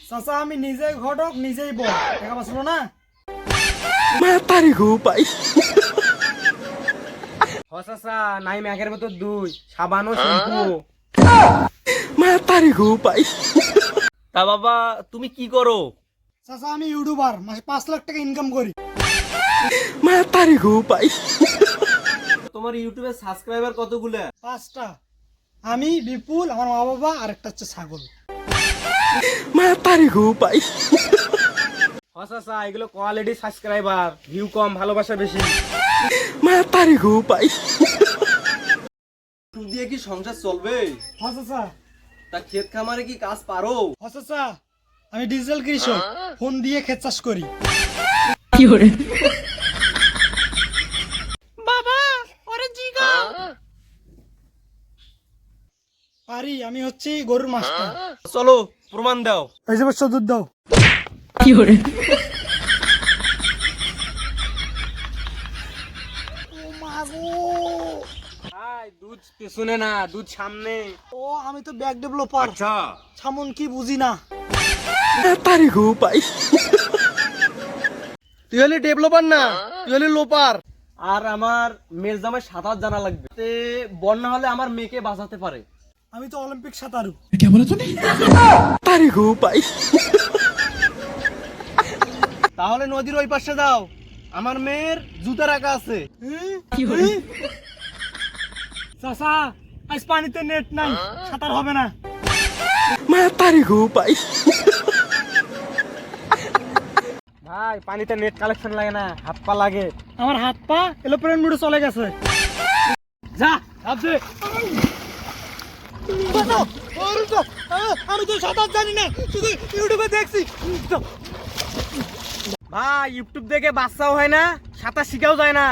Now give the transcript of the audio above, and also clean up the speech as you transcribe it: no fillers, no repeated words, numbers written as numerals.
চাচা আমি নিজেই ঘটক নিজেই বল টাকা বাঁচলো না চাচা নাই ম্যাগের মতো দুই সাবান ও শ্যাম্পু। তা বাবা তুমি কি করো? চাচা আমি ইউটিউবার মাসে 5 লাখ টাকা ইনকাম করি। তোমার ইউটিউবে সাবস্ক্রাইবার কতগুলো? 5টা। আমি বিপুল আমার মা বাবা আর একটা হচ্ছে ছাগল। চাচা এগুলো কোয়ালিটি সাবস্ক্রাইবার, ভিউ কম ভালোবাসা বেশি। দিয়ে কি সংসার চলবে? চাচা তা ক্ষেত খামারে কি কাজ পারো? চাচা আমি ডিজিটাল কৃষক, ফোন দিয়ে ক্ষেত চাষ করি। বাবা ওরে জিগাও। পারি, আমি হচ্ছি গরুর মাস্টার। চলো প্রমাণ দাও। এই যে বচ্চা দুধ দাও। ও মা গো। ভাই দুধ পেছনে না, দুধ সামনে। ও আমি তো ব্যাক ডেভেলপার, আচ্ছা সামন কি বুঝি না। তুই হলে ডেভেলপার না, তুই হলে লোপার। আর আমার মেয়ের জামাই সাঁতার জানা লাগবে, তে বন্যা হলে আমার মেয়েকে বাঁচাতে পারে। আমি তো অলিম্পিক সাঁতারু। তাহলে নদীর ওই পাশে যাও, আমার মেয়ের জুতা রাখা আছে। চাচা আজ পানিতে নেট নাই, সাঁতার হবে না। ভাই পানিতে নেট কালেকশন লাগে না, হাত পা লাগে। আমার হাত পা এলোপ্লেন মোডে চলে গেছে। যা ভাবছে। আমি তো সাঁতার জানি না, শুধু ইউটিউবে দেখছি। ভাই ইউটিউব দেখে বাচ্চাও হয় না, সাঁতার শিখাও যায় না।